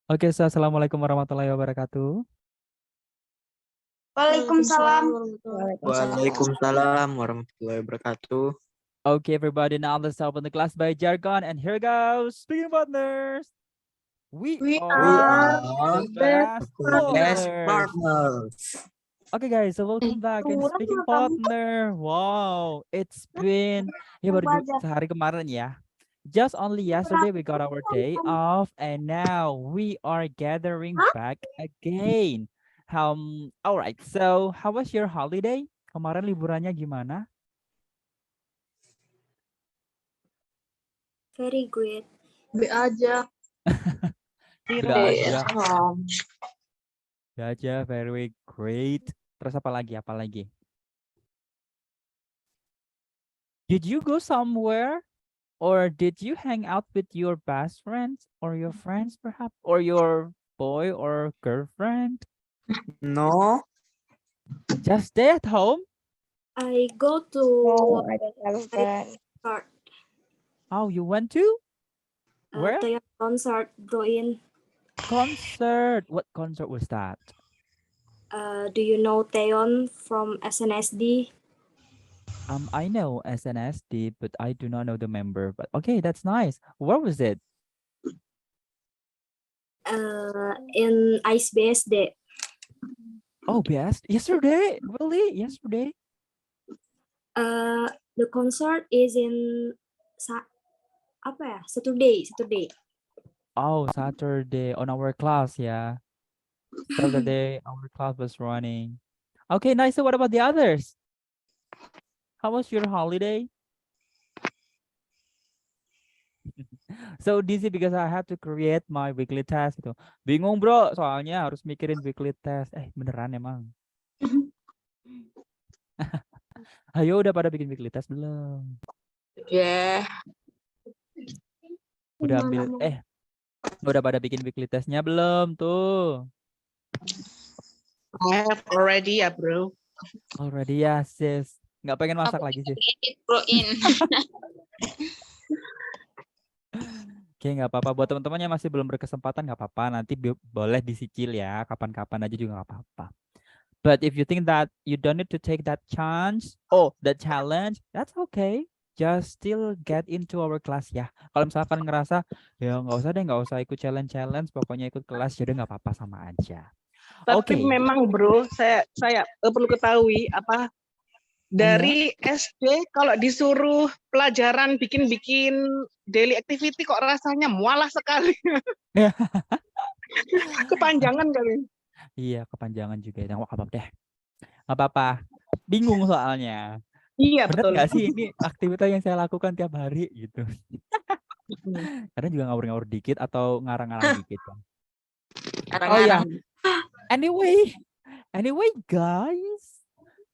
Oke, assalamualaikum warahmatullahi wabarakatuh. Waalaikumsalam. Waalaikumsalam warahmatullahi wabarakatuh. Okay, everybody, now let's open the class by jargon, and here goes. Speaking partners, we We are are best best partners. partners. Okay, guys, so welcome back in Speaking Partner. Wow, it's been baru sehari kemarin ya. Just only yesterday we got our day off, and now we are gathering back again. Alright, so how was your holiday? Kemarin liburannya gimana? Very good. B aja. Be aja, very great. Terus apa lagi? Apa lagi? Did you go somewhere? Or did you hang out with your best friends or your friends perhaps? Or your boy or girlfriend? No, Just stay at home? I go to I don't have a friend. concert. Oh, you went to? Where? The concert going. Concert. What concert was that? Do you know Taeyeon from SNSD? I know SNSD, but I do not know the member. But okay, that's nice. Where was it? In Ice BSD. Oh, best. Yesterday. Really? Yesterday? The concert is in Saturday. Oh, Saturday on our class, yeah. Saturday, our class was running. Okay, nice. So what about the others? How was your holiday? So dizzy because I have to create my weekly test gitu. Bingung bro, soalnya harus mikirin weekly test. Beneran emang. Ayo udah pada bikin weekly test belum? Yeah. Udah ambil, udah pada bikin weekly testnya belum tuh? I have already ya bro. Already ya sis. Nggak pengen masak lagi sis. Oke, nggak apa-apa. Buat teman-teman yang masih belum berkesempatan, nggak apa-apa. Nanti boleh disicil ya. Kapan-kapan aja juga nggak apa-apa. But if you think that you don't need to take that chance, that challenge, that's okay. Just still get into our class ya. Kalau misalkan ngerasa, ya nggak usah ikut challenge, pokoknya ikut kelas, jadi nggak apa-apa sama aja. Tapi Okay. memang bro, saya perlu ketahui apa dari SD kalau disuruh pelajaran bikin daily activity kok rasanya mualah sekali. Kepanjangan kali. Iya, kepanjangan juga ya. Nggak apa-apa deh. Nggak apa-apa. Bingung soalnya. Iya, Bener betul. nggak sih ini aktivitas yang saya lakukan tiap hari gitu. Kadang juga ngawur-ngawur dikit atau ngarang-ngarang dikit kan. Oh ya. Anyway, guys,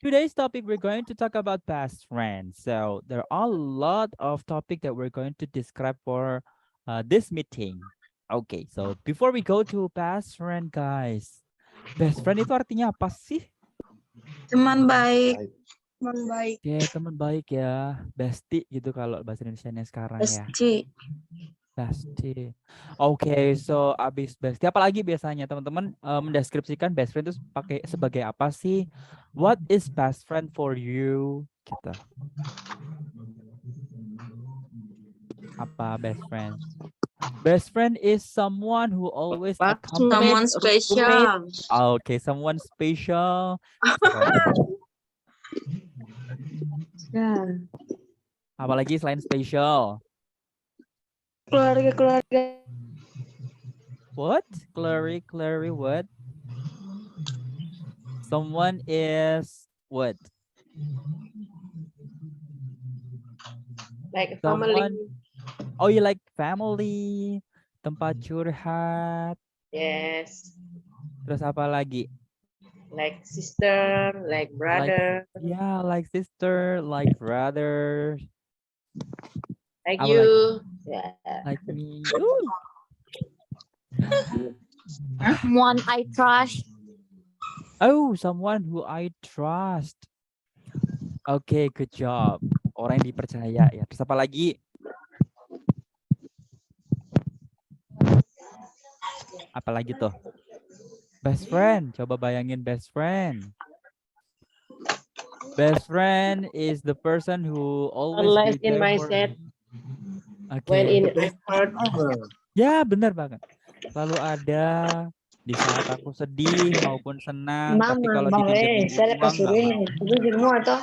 today's topic we're going to talk about best friends. So there are a lot of topics that we're going to describe for this meeting. Okay, so before we go to best friend, guys, best friend itu artinya apa sih? Teman baik. Ya, teman baik ya, bestie gitu kalau bahasa Indonesianya sekarang ya. Bestie. Oke, so abis bestie, apalagi biasanya teman-teman mendeskripsikan best friend itu pakai sebagai apa sih? What is best friend for you? Gitu. Apa best friend? Best friend is someone who always Someone special. Okay, someone special. Apalagi selain special? Keluarga. What? Clary, what? Someone is what? Like Someone, family. oh, you like family, tempat curhat. Yes. Terus apa lagi? Like sister, like brother. Like sister, like brother. Like Apa you. lagi? Yeah. Like me. Someone I trust. Oh, someone who I trust. Okay, good job. Orang yang dipercaya ya. Terus apa lagi? Apalagi tuh? Best friend. Coba bayangin best friend. Best friend is the person who always Unless be in there my for set, Oke. when in effort. Ya, benar banget. Selalu ada di saat aku sedih maupun senang, tapi kalau dipinjemin Saya uang nggak mau. itu di rumah atau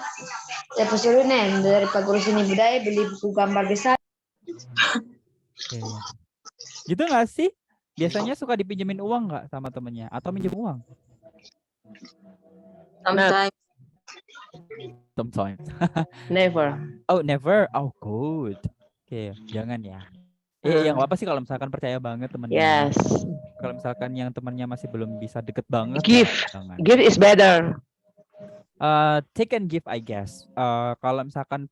saya pasuruh nih dari Pak Guru Seni Budaya beli buku gambar besar. Oke. Gitu nggak sih? Biasanya suka dipinjemin uang nggak sama temennya? Atau minjem uang? Sometimes. Sometimes. Never. Oh, never. Oh, good. Oke, jangan ya. Ya nggak apa-apa sih kalau misalkan percaya banget temennya. Yes. Kalau misalkan yang temennya masih belum bisa deket banget, Give. jangan. Give is better. Take and give, I guess. Kalau misalkan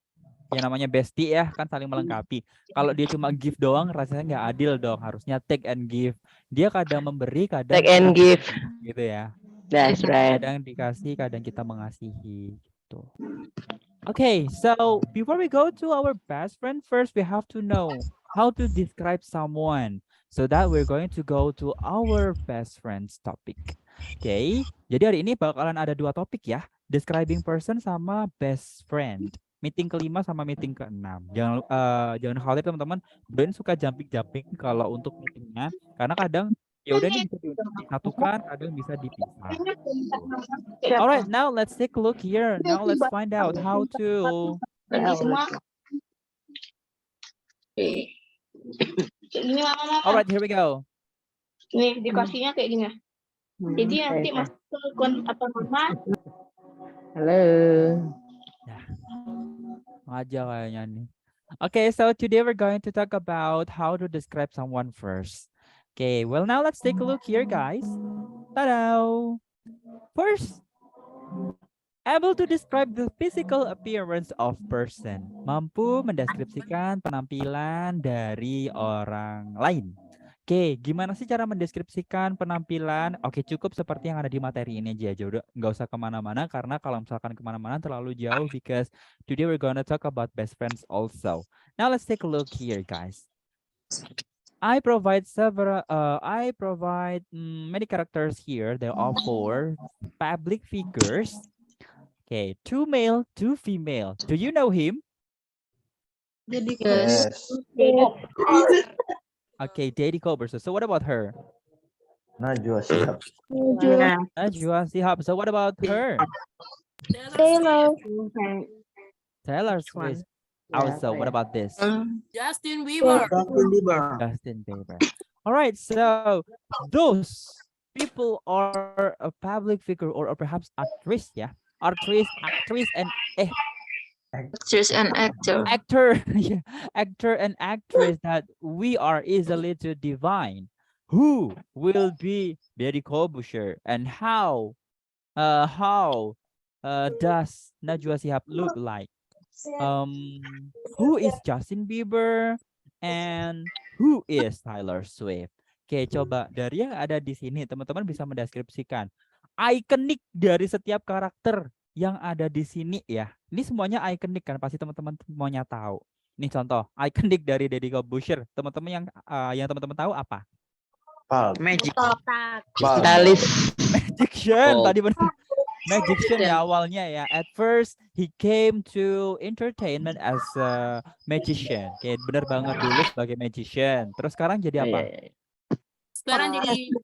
yang namanya bestie ya kan saling melengkapi. Kalau dia cuma give doang, rasanya nggak adil dong. Harusnya take and give. Dia kadang memberi, kadang Take and give. gitu ya. That's right. Kadang dikasih, kadang kita mengasihi. Gitu. Okay, so before we go to our best friend, first we have to know how to describe someone. So that we're going to go to our best friends topic. Okay, jadi hari ini bakalan ada 2 topik ya. Describing person sama best friend. Meeting ke-5 sama meeting ke-6. Jangan khawatir teman-teman. Ben suka jumping kalau untuk meetingnya. Karena kadang ya udah ini bisa disatukan, kadang bisa dipisah. Alright, now let's take a look here. Now let's find out how to. Ini mama. Alright, here we go. Nih dikasihnya kayak gini. Jadi nanti masuk ke apa mama? Halo. Aja kayaknya nih. Okay, so today we're going to talk about how to describe someone first. Okay, well now let's take a look here, guys. Ta-da! First, able to describe the physical appearance of person. Mampu mendeskripsikan penampilan dari orang lain. Oke, gimana sih cara mendeskripsikan penampilan? Oke, cukup seperti yang ada di materi ini aja. Udah nggak usah kemana-mana karena kalau misalkan kemana-mana terlalu jauh because today we're gonna talk about best friends also. Now let's take a look here, guys. I provide many characters here. There are 4 public figures. Okay, 2 male, 2 female. Do you know him? Yes. Okay, Daddy Koberso. So what about her? Najwa Shihab. Najwa Shihab. So what about her? Taylor. Taylor Swift. Also, what about this? Justin Bieber. Justin Bieber. All right, so those people are a public figure or perhaps actress, yeah? Actress, and Actress and actor. actor, yeah, actor and actress that we are easily to divine. Who will be Daddy Koberso and how does Najwa Shihab look like? Who is Justin Bieber and who is Taylor Swift? Oke, coba dari yang ada di sini teman-teman bisa mendeskripsikan ikonik dari setiap karakter yang ada di sini ya. Ini semuanya ikonik kan, pasti teman-teman semuanya tahu. Nih contoh ikonik dari Deddy Koberso. Teman-teman yang teman-teman tahu apa? Magic. Dalis. Magician Oh. tadi benar. Magician ya awalnya ya. At first he came to entertainment as a magician. Kayak bener banget dulu sebagai magician. Terus sekarang jadi apa? Sekarang jadi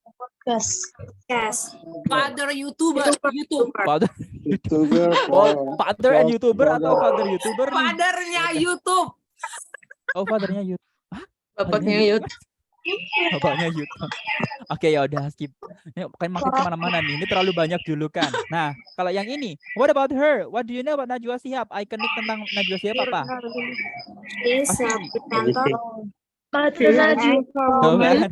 Yes. father YouTuber. Father, oh, father and YouTuber atau father YouTuber nih? Fathernya YouTube. Oh, fathernya YouTube. Bapaknya Yud. Bapaknya YouTube. Oke, ya udah skip. Ini kan makin kemana-mana nih. Ini terlalu banyak julukan. Nah, kalau yang ini, what about her? What do you know about Najwa Shihab? Ikonik tentang Najwa Shihab apa? Is a presenter. Tuh kan?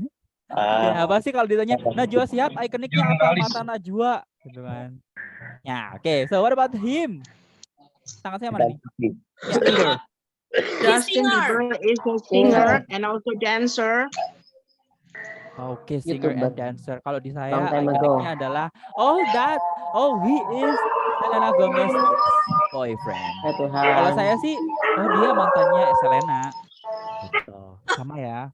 Ya, apa sih kalau ditanya Najwa Shihab ikoniknya apa? Mata Najwa gitu kan. Ya, oke. So what about him? Tangan saya mana nih? Ya, singer. Justin Bieber is a singer and also dancer. Oke, singer and YouTuber. dancer. Kalau di saya Long time ago. ikoniknya adalah he is Selena Gomez boyfriend. Ya Tuhan. Kalau saya sih, dia mantannya Selena. Gitu. Sama ya.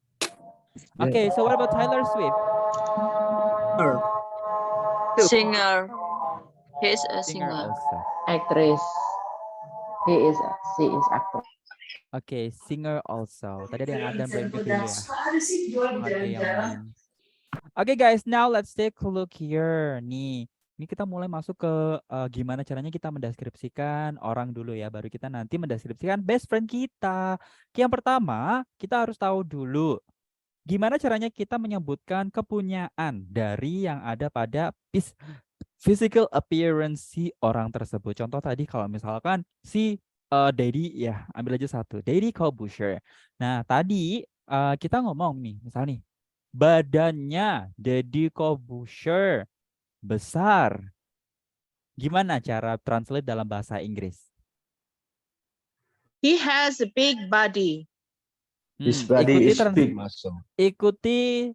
Oke, so what about Taylor Swift? Singer. He's a Singer singer. also. Actress. She is actor. Oke, singer also. Tadi ada yang Adam belum ikut dulu ya. Ada yang lain. Oke guys, now let's take a look here. Nih, ini kita mulai masuk ke gimana caranya kita mendeskripsikan orang dulu ya. Baru kita nanti mendeskripsikan best friend kita. Yang pertama, kita harus tahu dulu gimana caranya kita menyebutkan kepunyaan dari yang ada pada physical appearance si orang tersebut. Contoh tadi kalau misalkan si Daddy, ya ambil aja satu, Daddy Corbuzier. Nah tadi kita ngomong nih, misal nih, badannya Daddy Corbuzier besar. Gimana cara translate dalam bahasa Inggris? He has a big body. His body is big. Ikuti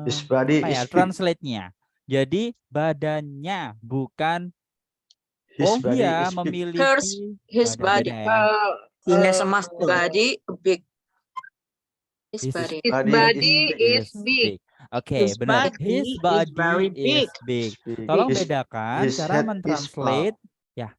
His body apa is ya, big. translate-nya. Jadi badannya, bukan His body dia is big. memiliki His badan, body. beda ya. He has a muscle body, big. His His body. Body is big. Oke, His benar. body His is body very is big. Tolong His- bedakan his cara head is mentranslate ya.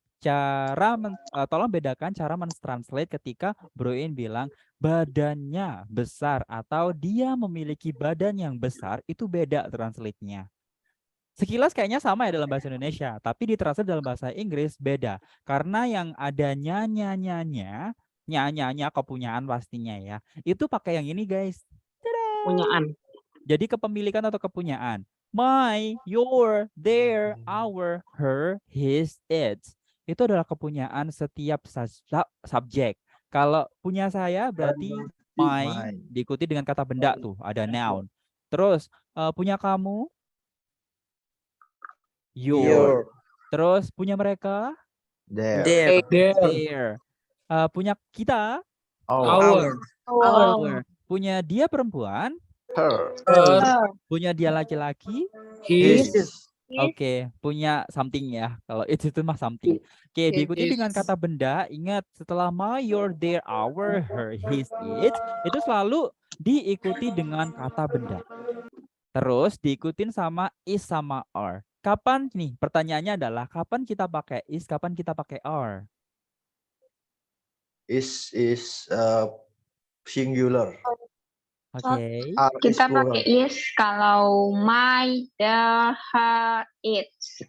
Tolong bedakan cara mentranslate ketika Bro In bilang badannya besar atau dia memiliki badan yang besar, itu beda translate-nya. Sekilas kayaknya sama ya dalam bahasa Indonesia, tapi ditranslate dalam bahasa Inggris beda. Karena yang ada nyanya kepunyaan pastinya ya. Itu pakai yang ini guys. Tada! Punyaan. Jadi kepemilikan atau kepunyaan. My, your, their, our, her, his, its. Itu adalah kepunyaan setiap subjek. Kalau punya saya berarti my, diikuti dengan kata benda tuh, ada noun. Terus punya kamu, your. Terus punya mereka, There. their. Punya kita, Our. our. Punya dia perempuan, Her. punya dia laki-laki, His. oke, punya something ya. Kalau itu mah something. Oke, diikuti dengan kata benda. Ingat, setelah my, your, their, our, her, his, its, itu selalu diikuti dengan kata benda. Terus diikutin sama is sama are. Kapan nih? Pertanyaannya adalah kapan kita pakai is, kapan kita pakai are? Is singular. Oke. Are is Kita plural. pakai is kalau my, the, her, its.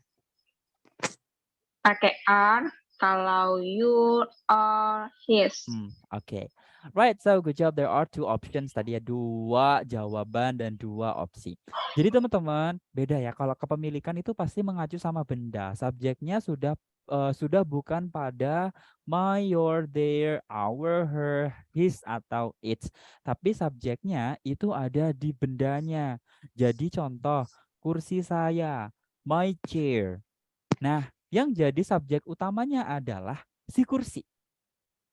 Pakai are kalau you, are, his. Oke. Right, so good job. There are two options tadi ya, 2 jawaban dan 2 opsi. Jadi teman-teman, beda ya. Kalau kepemilikan itu pasti mengacu sama benda. Subjeknya sudah bukan pada my, your, their, our, her, his atau its. Tapi subjeknya itu ada di bendanya. Jadi contoh, kursi saya, my chair. Nah, yang jadi subjek utamanya adalah si kursi.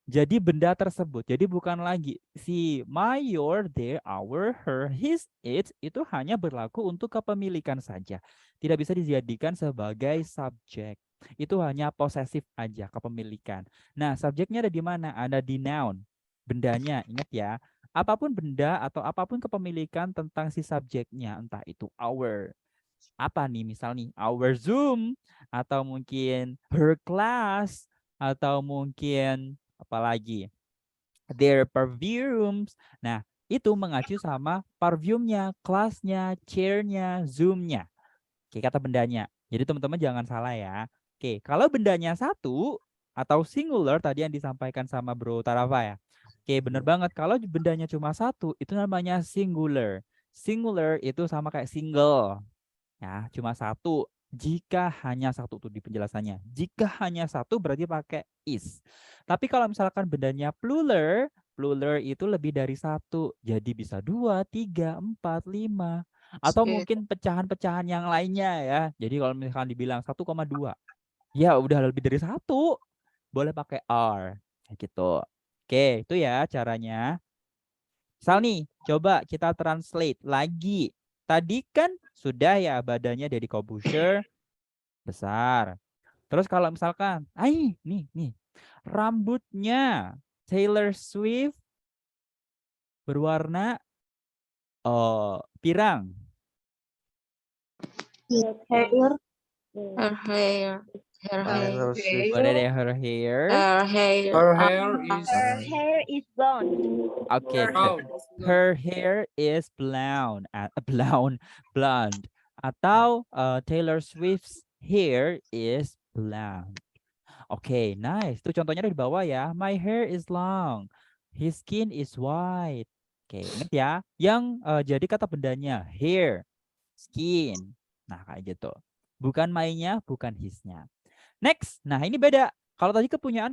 Jadi benda tersebut. Jadi bukan lagi si my, your, their, our, her, his, its itu hanya berlaku untuk kepemilikan saja. Tidak bisa dijadikan sebagai subjek. Itu hanya posesif aja kepemilikan. Nah, subjeknya ada di mana? Ada di noun. Bendanya, ingat ya. Apapun benda atau apapun kepemilikan tentang si subjeknya, entah itu our. Apa nih misal nih? Our Zoom atau mungkin her class atau mungkin apalagi their perfumes. Nah, itu mengacu sama parfumnya, kelasnya, chairnya, zoomnya. Oke, kata bendanya. Jadi teman-teman jangan salah ya. Oke, kalau bendanya satu atau singular tadi yang disampaikan sama Bro Tarafa ya. Oke, bener banget. Kalau bendanya cuma satu, itu namanya singular. Singular itu sama kayak single. Ya, cuma satu. Jika hanya satu tuh di penjelasannya. Jika hanya satu berarti pakai is. Tapi kalau misalkan bendanya plural, plural itu lebih dari satu. Jadi bisa 2, 3, 4, 5. Atau mungkin pecahan-pecahan yang lainnya ya. Jadi kalau misalkan dibilang 1,2. Ya udah lebih dari satu. Boleh pakai are. Gitu. Oke, itu ya caranya. Misal nih, coba kita translate lagi. Tadi kan sudah ya badannya Deddy Corbuzier besar. Terus kalau misalkan, nih, rambutnya Taylor Swift berwarna pirang. Hair. Her hair. Her hair. Taylor Swift. What are her hair? Her hair. Her hair is Hair is blonde. Okay, her hair is blonde. Blonde. Atau Taylor Swift's hair is blonde. Oke, nice. Itu contohnya ada di bawah ya. My hair is long. His skin is white. Oke, ingat ya. Yang jadi kata bendanya hair, skin. Nah, kayak gitu. Bukan my-nya, bukan his-nya. Next. Nah, ini beda. Kalau tadi kepunyaan.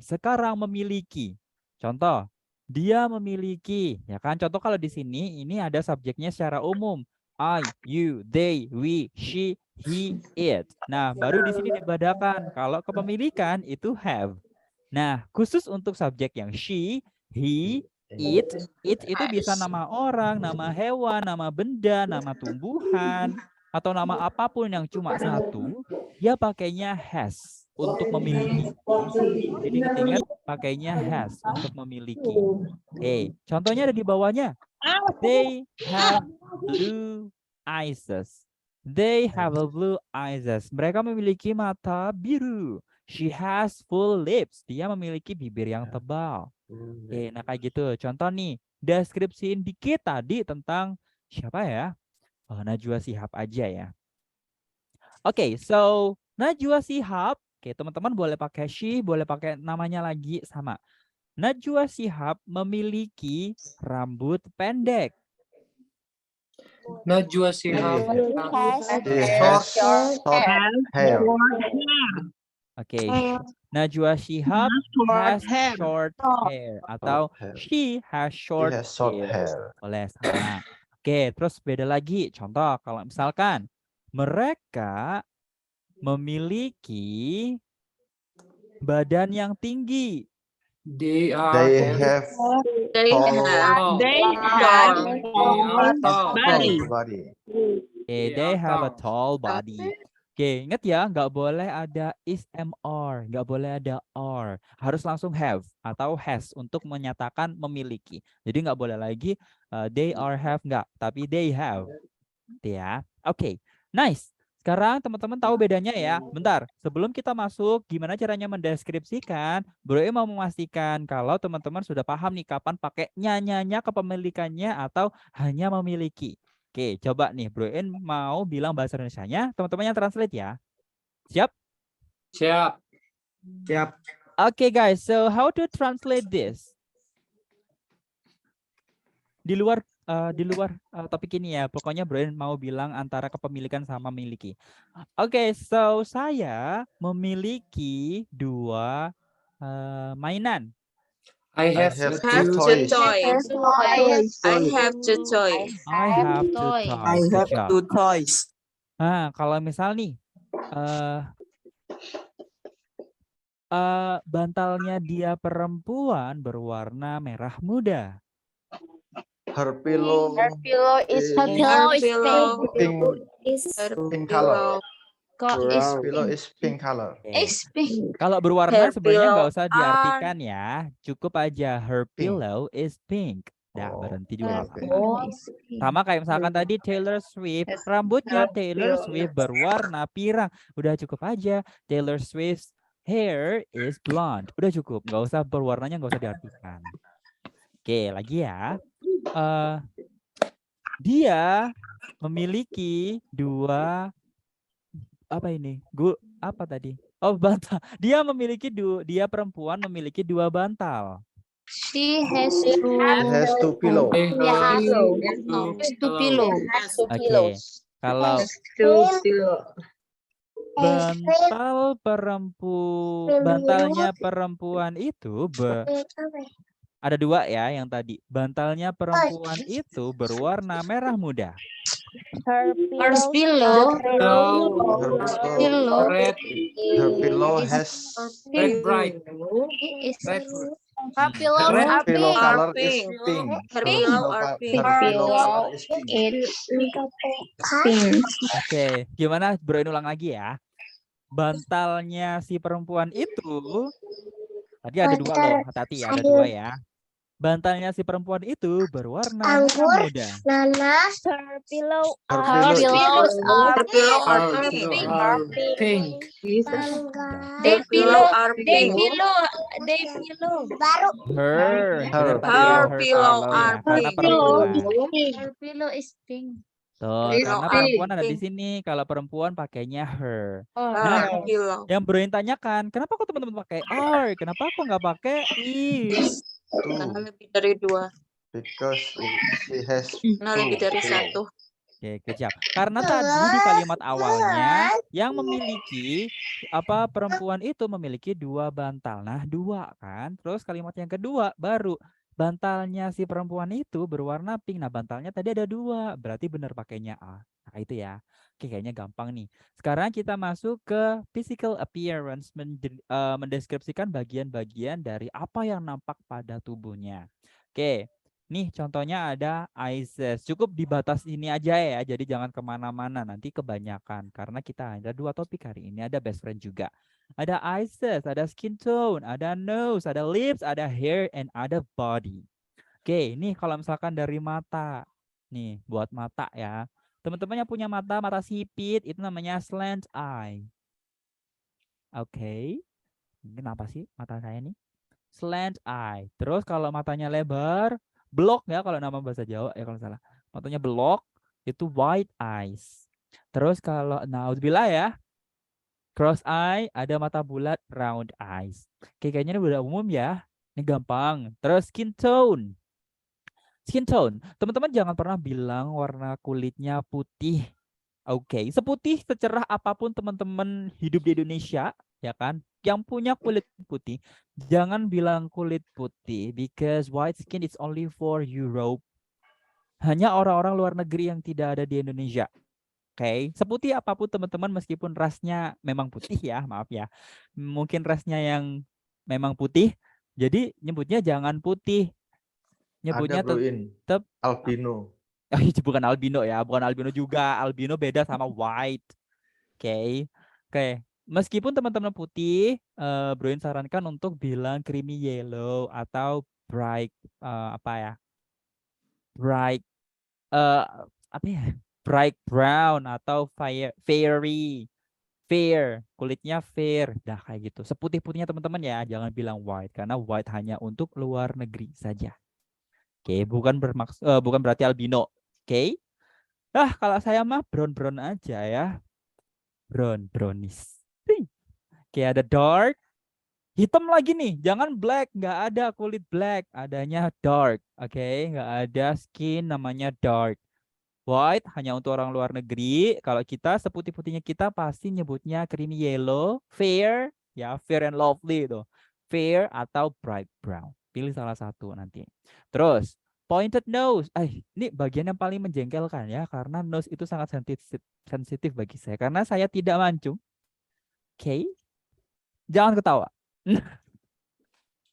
Sekarang memiliki. Contoh, dia memiliki. Ya kan? Contoh kalau di sini ini ada subjeknya secara umum. I, you, they, we, she, he, it. Nah, baru di sini dibedakan. Kalau kepemilikan itu have. Nah, khusus untuk subjek yang she, he, it itu bisa nama orang, nama hewan, nama benda, nama tumbuhan, atau nama apapun yang cuma satu, dia pakainya has untuk memiliki. Jadi ingat pakainya has untuk memiliki. Contohnya ada di bawahnya. They have blue eyes. They have a blue eyes. Mereka memiliki mata biru. She has full lips. Dia memiliki bibir yang tebal. Nah kayak gitu. Contoh nih, deskripsiin dikit tadi tentang siapa ya? Najwa Shihab aja ya. Oke, so Najwa Shihab. Oke, teman-teman boleh pakai she, boleh pakai namanya lagi sama. Najwa Shihab memiliki rambut pendek. Najwa Shihab Has short hair. Oke, Najwa Shihab has short hair atau she has short hair. Boleh sama. Oke, terus beda lagi. Contoh, kalau misalkan mereka memiliki badan yang tinggi. They have body. They have a tall body. Oke, ingat ya, nggak boleh ada is, am, or, nggak boleh ada or, harus langsung have atau has untuk menyatakan memiliki. Jadi nggak boleh lagi they or have, nggak, tapi they have. Ya, oke, nice. Sekarang teman-teman tahu bedanya ya. Bentar, sebelum kita masuk, gimana caranya mendeskripsikan? Bro E mau memastikan kalau teman-teman sudah paham nih kapan pakai nya kepemilikannya atau hanya memiliki. Oke, coba nih Bro E mau bilang bahasa Indonesianya, teman-teman yang translate ya. Siap? Siap. Oke guys, so how to translate this? Di luar topik ini ya, pokoknya Bro mau bilang antara kepemilikan sama memiliki. Oke, so saya memiliki 2 mainan. I have two toys. I have two toys. I have two toys. Nah, kalau misal nih bantalnya dia perempuan berwarna merah muda. Her pillow is pink color. Pillow is pink color. Kalau berwarna sebenarnya nggak usah diartikan ya, cukup aja her pillow is pink. Nah, berhenti juga. Sama kayak misalkan tadi Taylor Swift, rambutnya Taylor Swift berwarna pirang. Udah cukup aja. Taylor Swift's hair is blonde. Udah cukup, nggak usah berwarnanya, nggak usah diartikan. Oke, lagi ya. Dia memiliki 2 apa ini? Apa tadi? Oh, bantal. Dia perempuan memiliki 2 bantal. She has two pillow. two pillows. Oke. Kalau bantalnya perempuan itu ada 2 ya yang tadi. Bantalnya perempuan itu berwarna merah muda. Her pillow has bright. Her pillow color is pink. Her pillow are pink. Oke, gimana Bro ulang lagi ya? Bantalnya si perempuan itu tadi ada 2 loh, hati-hati ya, ada 2 ya. Bantalnya si perempuan itu berwarna merah muda. nanas, Her pillow Her are pillow Her pillow are Her pink. pillow are pink. Her pillow are pink. baru. Her, benar Her tadi ya, Her her pillow pillow are ya, karena pink. perempuan. Her pillow is pink. Tuh, Pillow karena are perempuan ada di pink. sini. Kalau perempuan pakainya her. Oh, Nah, Her pillow yang Broin tanyakan, kenapa kok teman-teman pakai are? Kenapa kok nggak pakai is? is. Karena lebih dari 2. Because she has Karena lebih dari 1. Oke, kejap. Karena tadi di kalimat awalnya yang memiliki perempuan itu memiliki 2 bantal. Nah, 2 kan. Terus kalimat yang kedua baru bantalnya si perempuan itu berwarna pink. Nah, bantalnya tadi ada 2. Berarti benar pakainya A. Nah, itu ya. Oke, kayaknya gampang nih. Sekarang kita masuk ke physical appearance, mendeskripsikan bagian-bagian dari apa yang nampak pada tubuhnya. Oke. Nih contohnya ada Isis. Cukup di batas ini aja ya. Jadi jangan kemana-mana. Nanti kebanyakan. Karena kita ada 2 topik hari ini. Ada best friend juga. Ada Isis, ada skin tone, ada nose, ada lips, ada hair, and ada body. Oke, nih kalau misalkan dari mata. Nih buat mata ya. Teman-teman yang punya mata sipit itu namanya slant eye. Oke. Kenapa sih mata saya nih? Slant eye. Terus kalau matanya lebar, blok ya kalau nama bahasa Jawa ya kalau salah. Matanya blok itu wide eyes. Terus kalau naudzubillah ya, cross eye ada mata bulat round eyes. Oke, kayaknya ini udah umum ya. Ini gampang. Terus skin tone. Skin tone. Teman-teman jangan pernah bilang warna kulitnya putih. Oke, seputih secerah apapun teman-teman hidup di Indonesia, ya kan? Yang punya kulit putih, jangan bilang kulit putih because white skin is only for Europe. Hanya orang-orang luar negeri yang tidak ada di Indonesia. Oke, seputih apapun teman-teman meskipun rasnya memang putih ya, maaf ya. Mungkin rasnya yang memang putih, jadi nyebutnya jangan putih. Nyebutnya Ada Broin. tetap Albino. itu bukan albino ya, bukan albino juga. Albino beda sama white. Oke. Meskipun teman-teman putih, Broin sarankan untuk bilang creamy yellow atau bright bright bright brown atau fair, kulitnya fair. Dah kayak gitu. Seputih-putihnya teman-teman ya, jangan bilang white karena white hanya untuk luar negeri saja. Oke, bukan berarti albino. Oke. Kalau saya mah brown aja ya. Brownish. Oke, ada dark. Hitam lagi nih, jangan black, nggak ada kulit black, adanya dark. Oke, nggak ada skin namanya dark. White hanya untuk orang luar negeri. Kalau kita seputih-putihnya kita pasti nyebutnya creamy yellow, fair, ya fair and lovely itu. Fair atau bright brown. Pilih salah satu nanti. Terus pointed nose. Ini bagian yang paling menjengkelkan ya, karena nose itu sangat sensitif bagi saya karena saya tidak mancung. Oke. Jangan ketawa.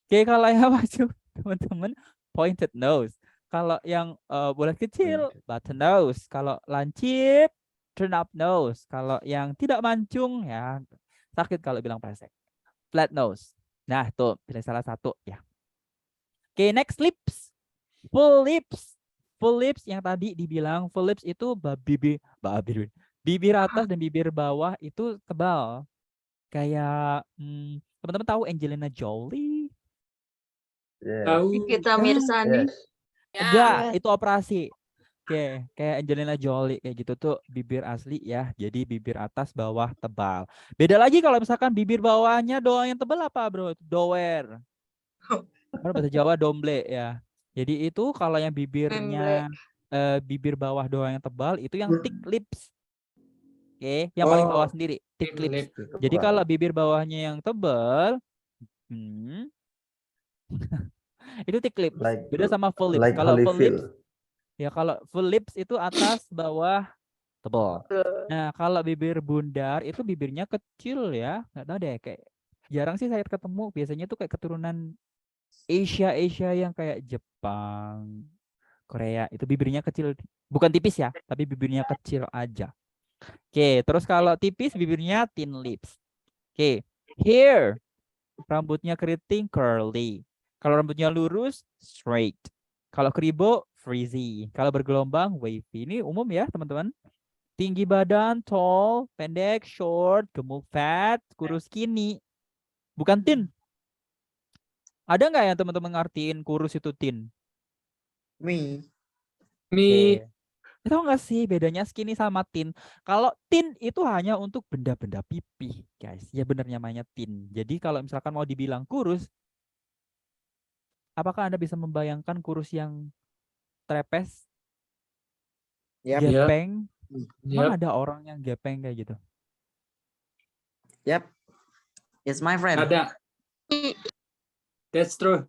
Oke, kalau yang mancung teman-teman pointed nose. Kalau yang bulat kecil button nose. Kalau lancip turn up nose. Kalau yang tidak mancung ya sakit kalau bilang pesek. Flat nose. Nah, tuh pilih salah satu ya. Oke, next lips. Full lips. Full lips yang tadi dibilang full lips itu bibir atas dan bibir bawah itu tebal. Kayak teman-teman tahu Angelina Jolie? Nikita Mirzani. Enggak, itu operasi. Oke, kayak Angelina Jolie kayak gitu tuh bibir asli ya. Jadi bibir atas bawah tebal. Beda lagi kalau misalkan bibir bawahnya doang yang tebal apa, Bro? Dower. Bahasa Jawa domble ya. Jadi itu kalau yang bibirnya bibir bawah doang yang tebal itu yang thick lips. Oke, yang paling bawah sendiri, thick lips. Jadi kalau bibir bawahnya yang tebal itu thick lips. Beda sama full lips. Kalau full lips kalau full lips itu atas bawah tebal. Nah, kalau bibir bundar itu bibirnya kecil ya. Nggak tahu deh, kayak jarang sih saya ketemu. Biasanya tuh kayak keturunan Asia yang kayak Jepang, Korea, itu bibirnya kecil. Bukan tipis ya, tapi bibirnya kecil aja. Oke, terus kalau tipis bibirnya thin lips. Oke, hair. Rambutnya keriting curly. Kalau rambutnya lurus, straight. Kalau keribo, frizzy. Kalau bergelombang, wavy. Ini umum ya, teman-teman. Tinggi badan, tall, pendek, short, gemuk, fat, kurus, skinny. Bukan thin. Ada nggak yang teman-teman ngertiin kurus itu thin? Me. Oke. Tahu nggak sih bedanya skinny sama thin? Kalau thin itu hanya untuk benda-benda pipih, guys. Ya benar namanya thin. Jadi kalau misalkan mau dibilang kurus, apakah Anda bisa membayangkan kurus yang trepes, Yap. gepeng? Emang Yep. ada orang yang gepeng kayak gitu? Yep. It's my friend. Ada. That's true.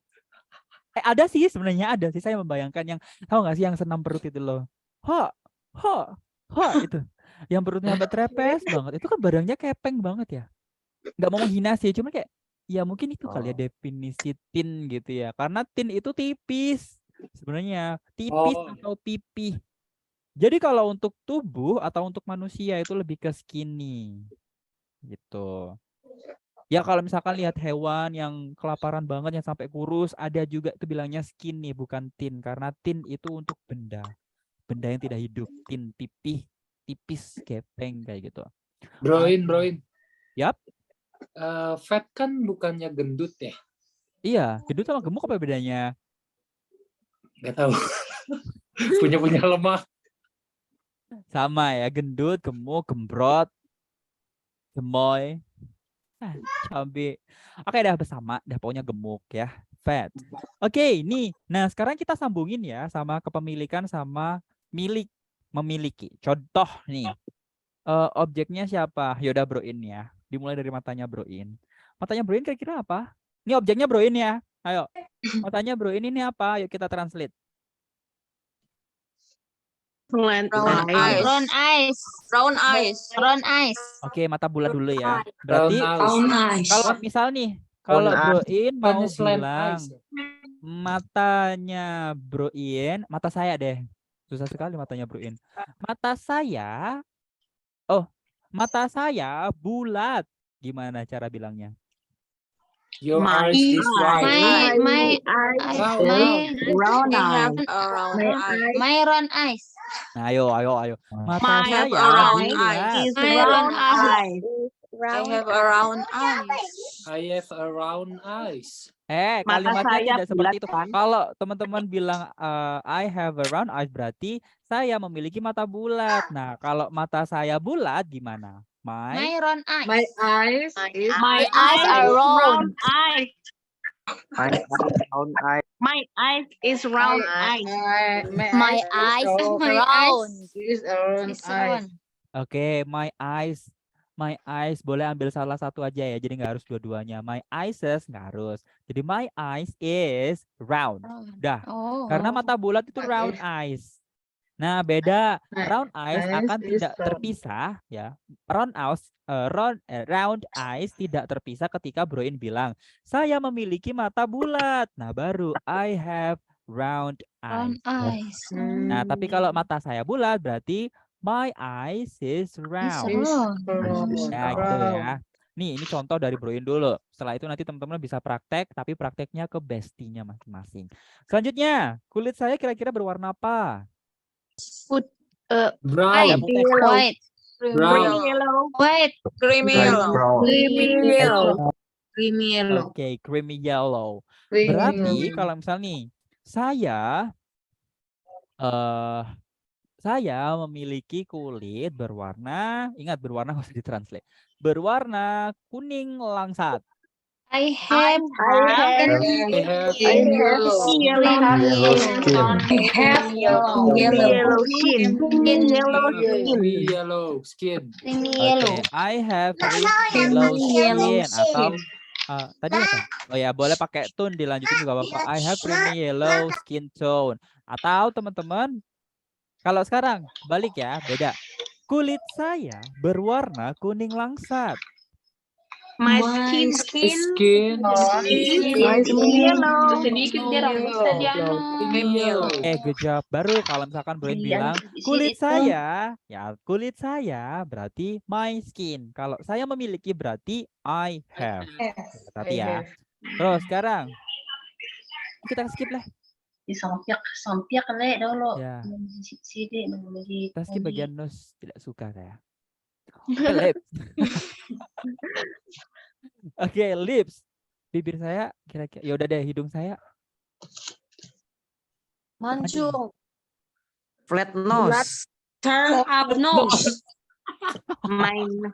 Ada sih sebenarnya ada sih, saya membayangkan yang tahu nggak sih yang senam perut itu loh. Itu. Yang perutnya sampai trepes banget. Itu kan badannya kepeng banget ya. Nggak mau menghina sih, cuma kayak ya mungkin itu kali ya definisi thin gitu ya. Karena thin itu tipis. Sebenarnya tipis atau pipih. Jadi kalau untuk tubuh atau untuk manusia itu lebih ke skinny. Gitu. Ya kalau misalkan lihat hewan yang kelaparan banget yang sampai kurus, ada juga itu bilangnya skinny bukan thin, karena thin itu untuk benda yang tidak hidup. Thin pipih, tipis, gepeng kayak gitu. Broin. Yap. Fat kan bukannya gendut ya? Iya, gendut sama gemuk apa bedanya? Nggak tahu. punya lemak. Sama ya, gendut, gemuk, gembrot, gemoy. Cabe. Oke, dah bersama, dah pokoknya gemuk ya, fat. Oke, nih. Nah, sekarang kita sambungin ya sama kepemilikan sama memiliki. Contoh nih. Objeknya siapa? Yaudah Broin ya. Dimulai dari matanya Broin. Matanya Broin kira-kira apa? Ini objeknya Broin ya. Ayo. Matanya Broin ini apa? Yuk kita translate. Brown eyes. Oke, mata bulat dulu ya. Berarti Brown eyes. kalau misal nih, kalau Broin mau Bukan slant bilang eyes. matanya Broin, mata saya deh. Susah sekali matanya Broin. Mata saya bulat. Gimana cara bilangnya? Your eyes is white. My round eyes. Nah, ayo. Mata My saya round bulat. I have a round eyes. I have a round eyes. Mata Kalimatnya saya tidak seperti bulat, itu. kan? Kalau teman-teman bilang I have a round eyes, berarti saya memiliki mata bulat. Nah, kalau mata saya bulat gimana? My round eyes. My eyes is My eyes are round. Eyes. My eyes is round eyes. My eyes are round. is around It's eyes. round. Oke, my eyes boleh ambil salah satu aja ya. Jadi nggak harus dua-duanya. My eyes nggak harus. Jadi my eyes is round. Dah. Oh. Karena mata bulat itu round eyes. Nah, beda. Round eyes akan is tidak round. terpisah ya. Round eyes tidak terpisah ketika Broin bilang, saya memiliki mata bulat. Nah, baru I have round eyes. Round eyes. Nah, tapi kalau mata saya bulat berarti my eyes is round. Ya, gitu ya. Nih, ini contoh dari Broin dulu. Setelah itu nanti teman-teman bisa praktek, tapi prakteknya ke bestinya masing-masing. Selanjutnya, kulit saya kira-kira berwarna apa? Brown. White. Brown. White. Creamy yellow. Oke, creamy yellow. Berarti kalau misal nih, saya memiliki kulit berwarna, ingat berwarna harus ditranslate. Berwarna kuning langsat. I have Yellow skin. Yellow skin. Oke, I have yellow skin atau tadi apa? Oh ya, boleh pakai tone dilanjutin juga apa-apa. I have creamy yellow skin tone. Atau teman-teman, kalau sekarang balik ya, beda. Kulit saya berwarna kuning langsat. My skin yellow. Sedikit dia robusta dia. Yellow. Good job. Baru kalau misalkan Broin bilang kulit saya, ya kulit saya berarti my skin. Kalau saya memiliki berarti I have. Berarti ya. Terus sekarang Kita skip lah. Sampiak le dulu. Ya. Sidik Kita skip bagian nose, tidak suka saya. Lips. Oke, lips. Bibir saya kira-kira. Ya udah deh, hidung saya. Mancung. Flat nose. Turn up nose. Mine.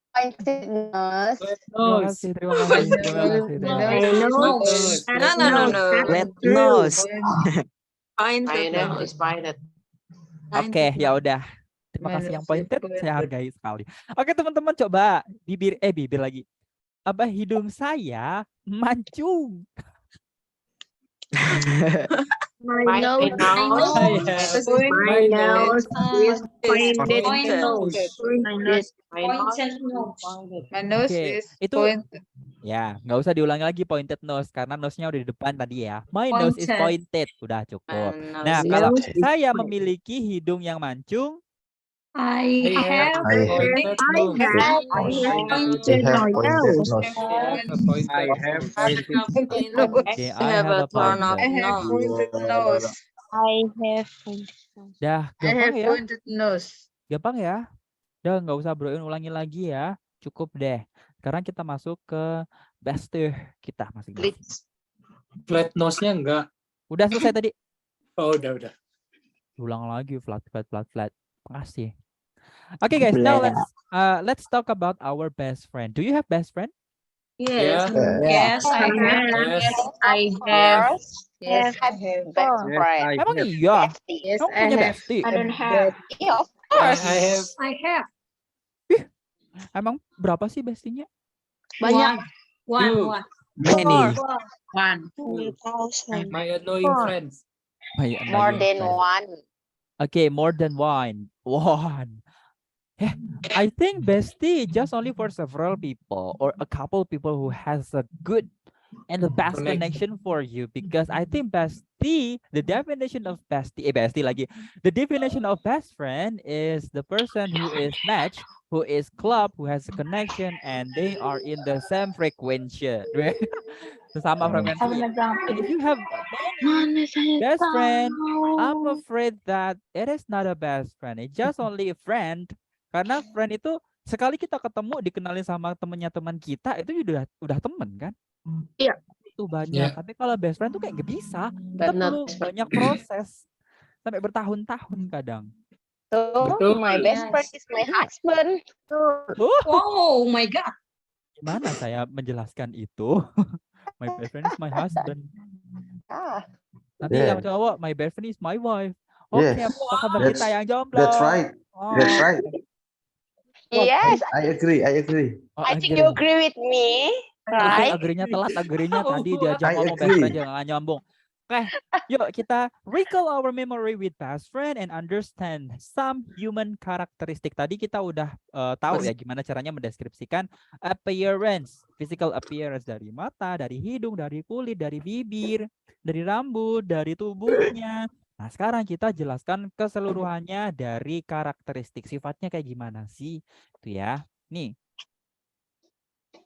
Pointed nose. Terima kasih, terima kasih, terima kasih. Terima kasih. No. Flat nose. Pointed nose. is pointed. Oke, ya udah. Terima kasih yang pointed, saya hargai sekali. Oke, teman-teman coba bibir lagi. Apa hidung saya mancung? My nose. My nose is pointed nose. My nose Oke, is itu pointed. ya nggak usah diulangi lagi pointed nose karena nose-nya udah di depan tadi ya. My nose is pointed, udah cukup. Nah, kalau saya memiliki hidung yang mancung, I have pointed nose. I have pointed nose. okay, I have a turn up I have nose. pointed nose. I have pointed nose. Dah I gampang have ya, pointed nose. gampang ya. Udah nggak usah broin ulangi lagi ya, cukup deh. Sekarang kita masuk ke bester kita masing-masing. Flat nose-nya enggak. Udah selesai tadi. Oh, udah. Ulang lagi flat. Makasih. Okay guys, now let's talk about our best friend. Do you have best friend? Yes. Yeah. Yes, I have. Yes. I have. Yes, I have best friend. Emang iya? Yes, Kamu I punya have. bestie? I don't have. Yeah, of course. I have. I have Emang berapa sih bestinya? Banyak. Two. Many. One. 2,000. My annoying friends. More than one. Okay, more than one. Yeah, I think bestie just only for several people or a couple people who has a good and the best connection for you, because I think bestie, the definition of bestie, the definition of best friend is the person who is matched, who is club, who has a connection, and they are in the same frequency. Sama frekuensi. And if you have best friend, I'm afraid that it is not a best friend. It's just only a friend. Karena friend itu sekali kita ketemu dikenalin sama temennya teman kita itu udah temen kan? Iya. Itu banyak. Yeah. Tapi kalau best friend tuh kayak gak bisa. Kita perlu banyak proses sampai bertahun-tahun kadang. So, Betul. my best friend is my husband. Oh my God. Gimana saya menjelaskan itu? My best friend is my husband. Nanti yang cowok, my best friend is my wife. Oke, apa kabar kita yang jomblo? That's right. Oh. That's right. Yes, I agree. Oh, I think you agree with me, Oke, right? agree-nya telat, agree-nya tadi diajak I ngomong best agree. friend jangan nyambung. Oke, yuk kita recall our memory with best friend and understand some human characteristic. Tadi kita udah tahu ya gimana caranya mendeskripsikan appearance, physical appearance dari mata, dari hidung, dari kulit, dari bibir, dari rambut, dari tubuhnya. Nah, sekarang kita jelaskan keseluruhannya dari karakteristik. Sifatnya kayak gimana sih? Itu ya. Nih.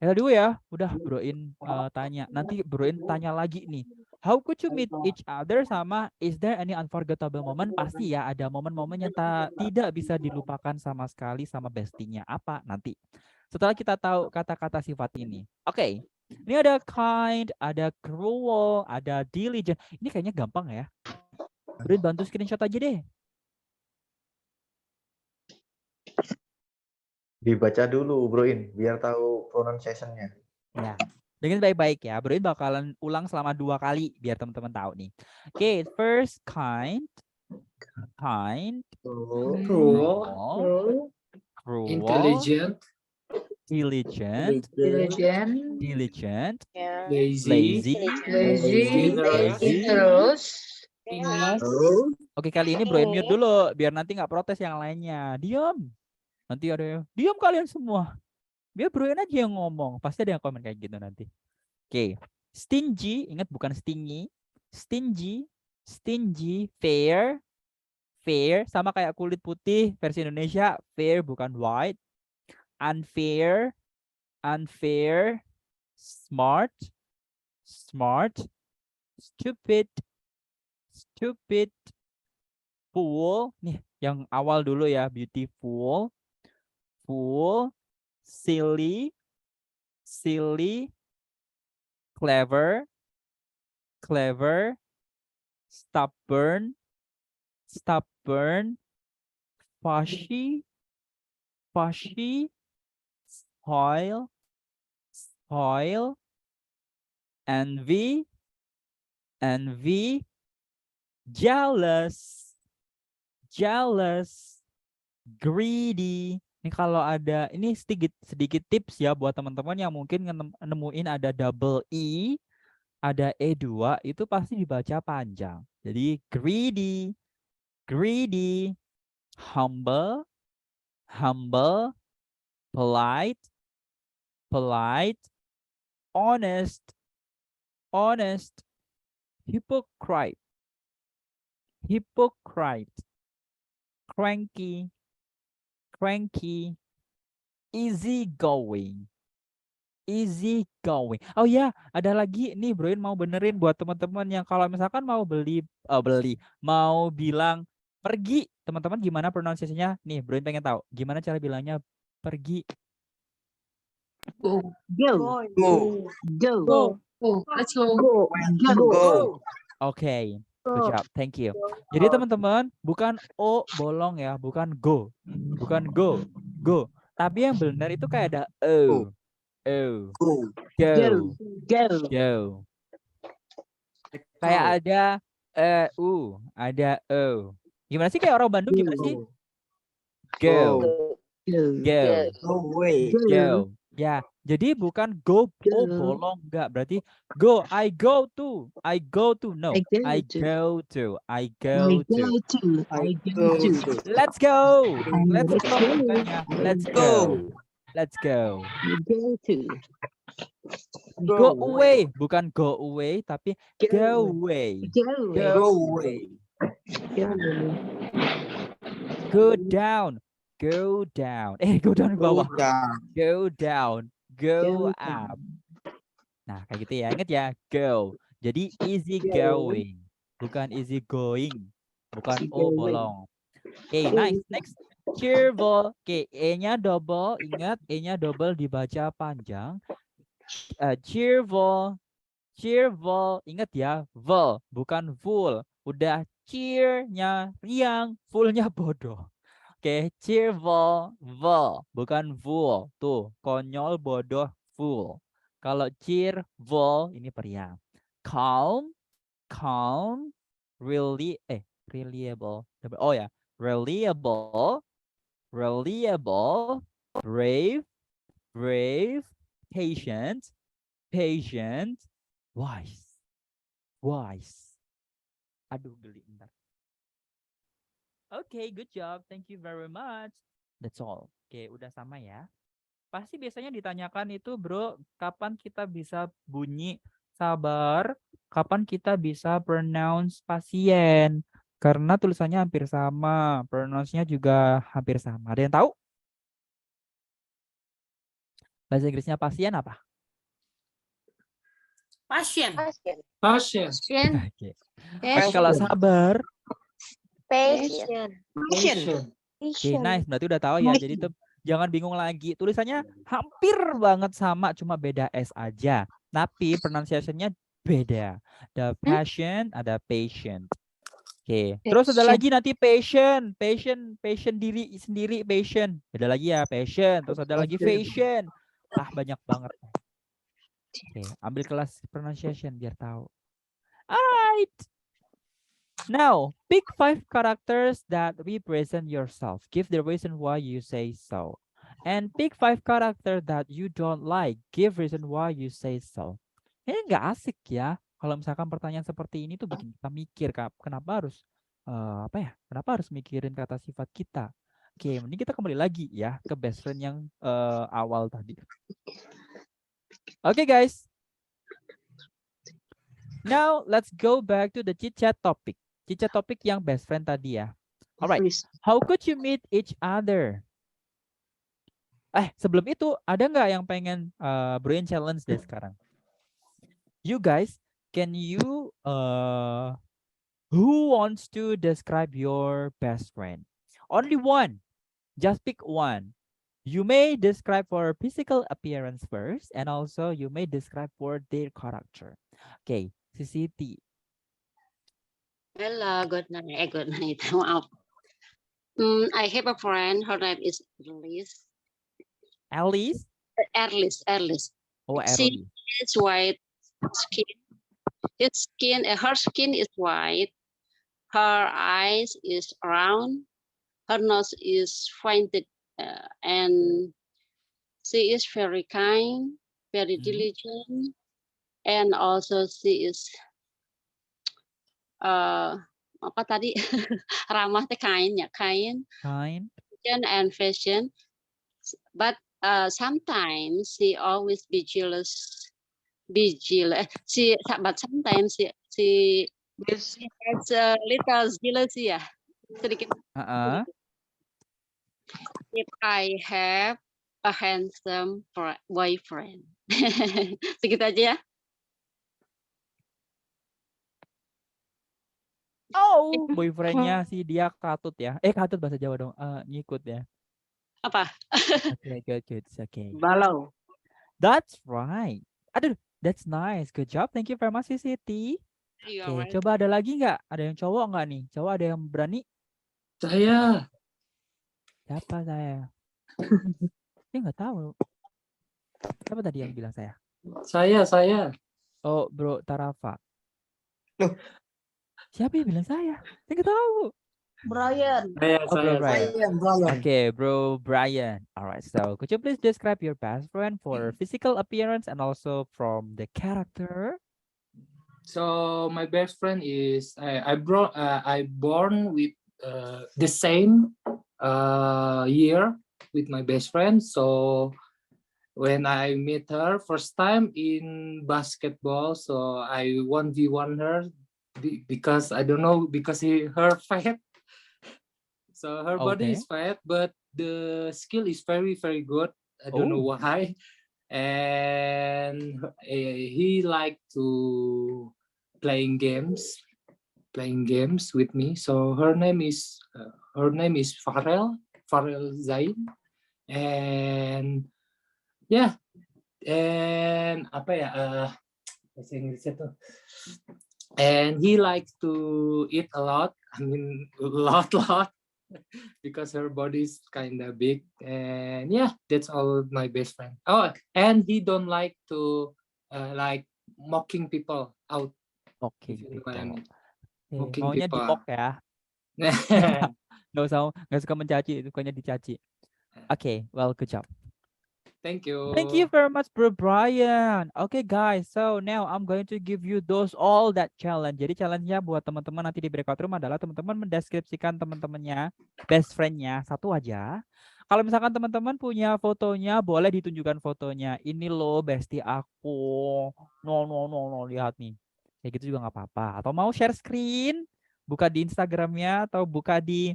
Ya dulu ya, udah Broin tanya. Nanti Broin tanya lagi nih. How could you meet each other sama is there any unforgettable moment? Pasti ya ada momen-momen yang tidak bisa dilupakan sama sekali sama bestinya. Apa nanti? Setelah kita tahu kata-kata sifat ini. Oke. Ini ada kind, ada cruel, ada diligent. Ini kayaknya gampang ya. Broin bantu screenshot aja deh. Dibaca dulu, Broin, biar tahu pronunciation-nya. Ya. Dengan baik-baik ya. Broin bakalan ulang selama 2 kali biar teman-teman tahu nih. Oke, first kind, Cruel. cruel, Intelligent. diligent, Lazy. Terus. Oke, kali ini Broin mute dulu biar nanti nggak protes yang lainnya. Diam. Nanti ada yang diam kalian semua. Biar Broin aja yang ngomong. Pasti ada yang komen kayak gitu nanti. Oke. Stingy, ingat bukan stingy. Stingy, fair. Sama kayak kulit putih versi Indonesia, fair bukan white. Unfair, smart, stupid, stupid, fool. Nih, yang awal dulu ya, beautiful, fool, silly, silly, clever, clever, stubborn, stubborn, pushy, pushy, spoil, spoil, envy, envy, jealous, jealous, greedy. Ini kalau ada, ini sedikit tips ya buat teman-teman yang mungkin nemuin ada double E, ada E2, itu pasti dibaca panjang. Jadi greedy, greedy, humble, humble, polite, polite, honest, honest, hypocrite, hypocrite, cranky, cranky, easygoing, easygoing. Oh ya, ada lagi nih Broin mau benerin buat teman-teman yang kalau misalkan mau mau bilang pergi, teman-teman gimana pronunciasinya? Nih, Broin pengen tahu gimana cara bilangnya pergi. Go. Go. Go. Let's go. Go. Oke, good job, thank you. Jadi teman-teman bukan O bolong ya, bukan go, go. Tapi yang benar itu kayak ada O, Go. go. Kayak ada ada O. Gimana sih kayak orang Bandung gimana sih? Go, go, Go away. go. Ya, jadi bukan go O bolong enggak, berarti go, I go to, no, I go to. Let's go. Let's go. Bukannya let's go. Let's go. Go away, bukan go away tapi go away. Go away. Go down. Go down. Go down ke bawah. Go down. Go up. Nah, kayak gitu ya. Ingat ya, go. Jadi easy going, bukan easy going. Bukan O bolong. Oke, nice. Next. Cheerful. Oke, E-nya double. Ingat, E-nya double dibaca panjang. Cheerful. Cheerful. Ingat ya, full, bukan full. Udah cheer-nya riang, full-nya bodoh. Oke, cheerful, full, bukan full. Tuh, konyol, bodoh, full. Kalau cheerful, ini periang. Calm, calm, reliable. Oh ya, reliable, reliable, brave, brave, patient, patient, wise, wise. Aduh, geli bentar. Oke, good job. Thank you very much. That's all. Oke, udah sama ya. Pasti biasanya ditanyakan itu, bro, kapan kita bisa bunyi sabar, kapan kita bisa pronounce pasien. Karena tulisannya hampir sama, pronounce-nya juga hampir sama. Ada yang tahu? Bahasa Inggrisnya pasien apa? Passion. Passion. Oke. Kalau sabar, Patient. oke, nice. Berarti udah tahu ya. Jadi jangan bingung lagi. Tulisannya hampir banget sama, cuma beda S aja. Tapi pronunciation-nya beda. Ada passion, ada patient. Oke. Terus ada lagi nanti patient, patient diri sendiri, patient. Beda lagi ya, patient. Terus ada lagi fashion. Banyak banget. Oke, ambil kelas pronunciation biar tahu. Alright. Now, pick 5 characters that represent yourself. Give the reason why you say so. And pick 5 characters that you don't like. Give reason why you say so. Ini nggak asik ya. Kalau misalkan pertanyaan seperti ini tuh bikin kita mikir, kenapa harus Kenapa harus mikirin kata sifat kita? Oke, mending kita kembali lagi ya ke best friend yang awal tadi. Oke, guys. Now, let's go back to the chit-chat topic. Chit-chat topik yang best friend tadi ya. Alright. How could you meet each other? Sebelum itu, ada nggak yang pengen Broin challenge deh sekarang? You guys can you who wants to describe your best friend? Only one. Just pick one. You may describe for physical appearance first, and also you may describe for their character. Okay, Siti. Hello, good night. Good night. Maaf. I have a friend. Her name is Alice. Alice? Alice. Oh, She Alice. is white skin. Her skin is white. Her eyes is round. Her nose is pointed, and she is very kind, very diligent, and also she is apa tadi ramah teh kind ya, kind and fashion, but sometimes she always be jealous. But sometimes she has a little jealousy ya, sedikit. If I have a handsome boyfriend. Segitu aja ya. Oh, boyfriendnya si dia katut ya. Katut bahasa Jawa dong. Ngikut ya. Apa? Okay, good. Okay. Balau. That's right. Aduh, that's nice. Good job. Thank you very much, Siti. Oke, coba ada lagi nggak? Ada yang cowok nggak nih? Cowok ada yang berani? Saya. Siapa saya? Dia nggak tahu. Siapa tadi yang bilang saya? Saya. Oh, Bro Tarafa. Loh. Siapa yang bilang saya? Saya nggak tahu. Brian. Bro Brian. Brian. Okay, Bro Brian. All right. So, could you please describe your best friend for physical appearance and also from the character? So my best friend is I born with the same year with my best friend. So when I met her first time in basketball, so I 1v1 her because I don't know, because her fat. So her body is fat, but the skill is very, very good. I don't know why. And he liked to playing games with me. So her name is Farel Zain. And yeah, and apa ya bahasa Inggrisnya tuh. And he likes to eat a lot. I mean, a lot. Because her body is kind of big. And yeah, that's all my best friend. Oh, and he don't like to like mocking people out. Mocking people. Mocking Maunya people. di-mock ya. Nggak suka mencaci, sukanya dicaci. Okay, well, good job. Thank you. Thank you very much, Bro Brian. Okay, guys. So now I'm going to give you all that challenge. Jadi challenge-nya buat teman-teman nanti di breakout room adalah teman-teman mendeskripsikan teman-temannya, best friend-nya satu aja. Kalau misalkan teman-teman punya fotonya, boleh ditunjukkan fotonya. Ini loh bestie aku. No, lihat nih. Kayak gitu juga nggak apa-apa. Atau mau share screen, buka di Instagramnya atau buka di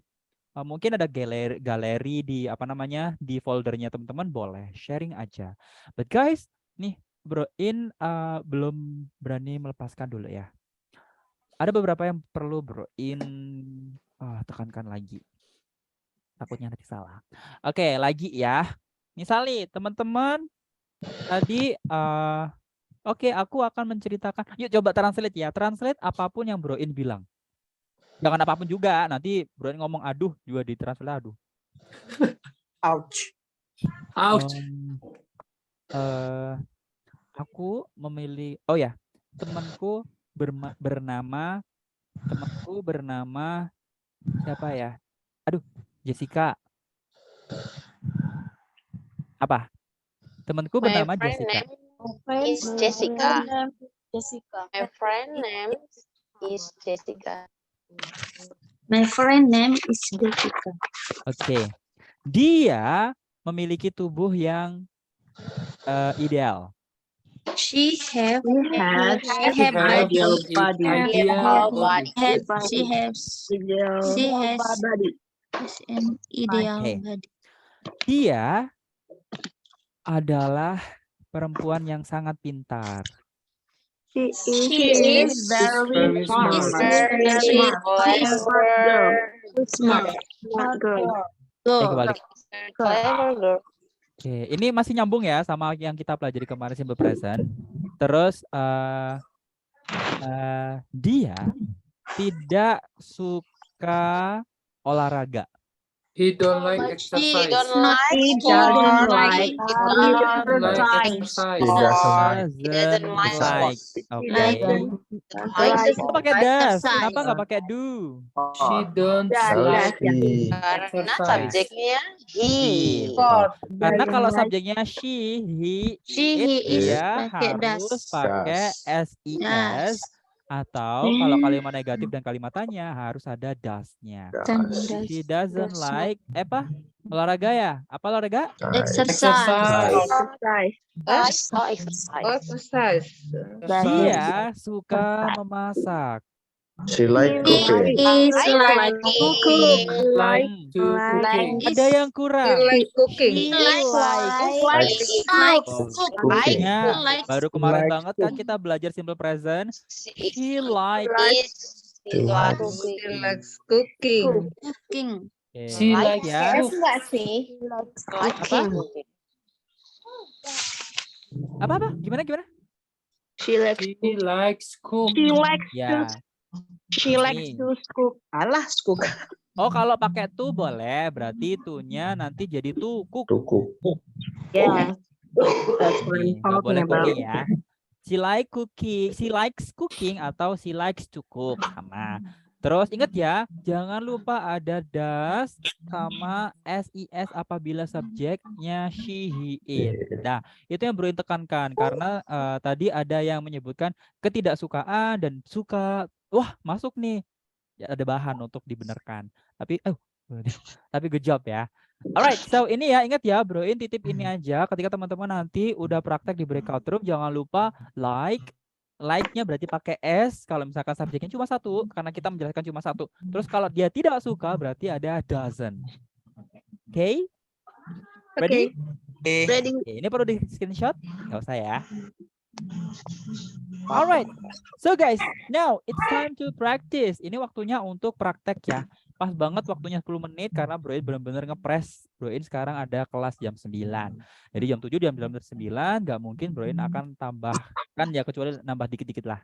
mungkin ada galeri di di foldernya teman-teman, boleh sharing aja. But guys, nih Bro In belum berani melepaskan dulu ya. Ada beberapa yang perlu Bro In tekankan lagi. Takutnya nanti salah. Oke, lagi ya. Misalnya teman-teman tadi oke, aku akan menceritakan. Yuk coba translate ya. Translate apapun yang Bro In bilang. Jangan apapun juga, nanti Bro ngomong aduh juga ditransfer aduh. Ouch. Aku memilih, temanku bernama siapa ya? Aduh, Jessica. Apa? Temanku bernama Jessica. Is Jessica. My friend name is Jessica. My friend name is Jessica. Oke. Dia memiliki tubuh yang ideal. She has ideal body. She has an ideal body. Dia adalah perempuan yang sangat pintar. She is very smart. smart. Smart girl. Kembali. Clever girl. Oke, ini masih nyambung ya sama yang kita pelajari kemarin simple present. Terus dia tidak suka olahraga. He don't like exercise. He doesn't like exercise. He doesn't Doesn't like. Oke. Kenapa pakai does? Kenapa nggak pakai do? She don't like Karena exercise. subjeknya he. Karena kalau subjeknya she, he, it, dia Pakai harus does. pakai ses atau kalau kalimat negatif dan kalimat tanya harus ada does-nya. She doesn't like olahraga ya? Apa olahraga? Exercise. Dia suka memasak. She like cooking. Like Like to cooking. Ada yang kurang. cooking. Buktinya baru kemarin banget kan kita belajar simple present. She like cooking. She likes ya. cook. Apa? Gimana? She likes cook. Ya. She likes to cook. Alah, cook. Oh, kalau pakai to boleh, berarti to-nya nanti jadi to cook. Yeah. That's what I'm Nggak boleh talking about. cooking ya. She likes cooking atau she likes to cook sama. Terus ingat ya, jangan lupa ada does sama ses apabila subjeknya she, he, it. Nah, itu yang Bro tekankan karena tadi ada yang menyebutkan ketidaksukaan dan suka. Wah, masuk nih. Ya, ada bahan untuk dibenarkan. Tapi good job ya. Alright, so ini ya, ingat ya Bro titip ini aja ketika teman-teman nanti udah praktek di breakout room, jangan lupa like-nya berarti pakai S kalau misalkan subjeknya cuma satu karena kita menjelaskan cuma satu. Terus kalau dia tidak suka berarti ada doesn't. Oke? Ready? Ready. Oke, ini perlu di screenshot? Nggak usah ya. Alright, so guys, now it's time to practice. Ini waktunya untuk praktek ya. Pas banget waktunya 10 menit karena Bro benar-benar ngepres. Bro sekarang ada kelas jam 9. Jadi jam 7, jam 9, nggak mungkin Bro akan tambahkan ya kecuali nambah dikit-dikit lah.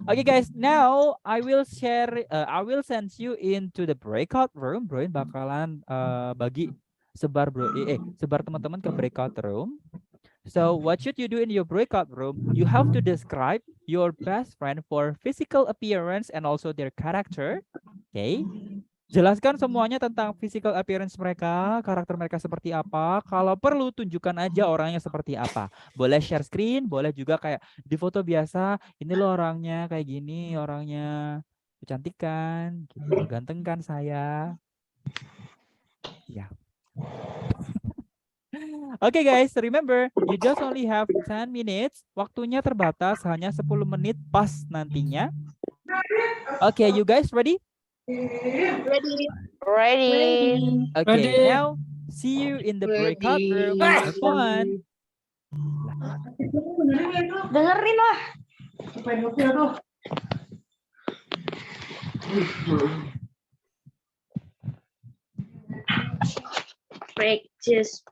Okay guys, now I will send you into the breakout room. Bro bakalan sebar teman-teman ke breakout room. So what should you do in your breakout room? You have to describe your best friend for physical appearance and also their character. Okay. Jelaskan semuanya tentang physical appearance mereka, karakter mereka seperti apa. Kalau perlu tunjukkan aja orangnya seperti apa. Boleh share screen, boleh juga kayak di foto biasa. Ini loh orangnya kayak gini, orangnya cantik kan, gitu. Ganteng kan saya. Ya. Oke guys, remember you just only have 10 minutes. Waktunya terbatas, hanya 10 menit pas nantinya. Oke, you guys ready? Ready. Okay, now see you in the breakout room. Have fun. Dengerin lah. Practice.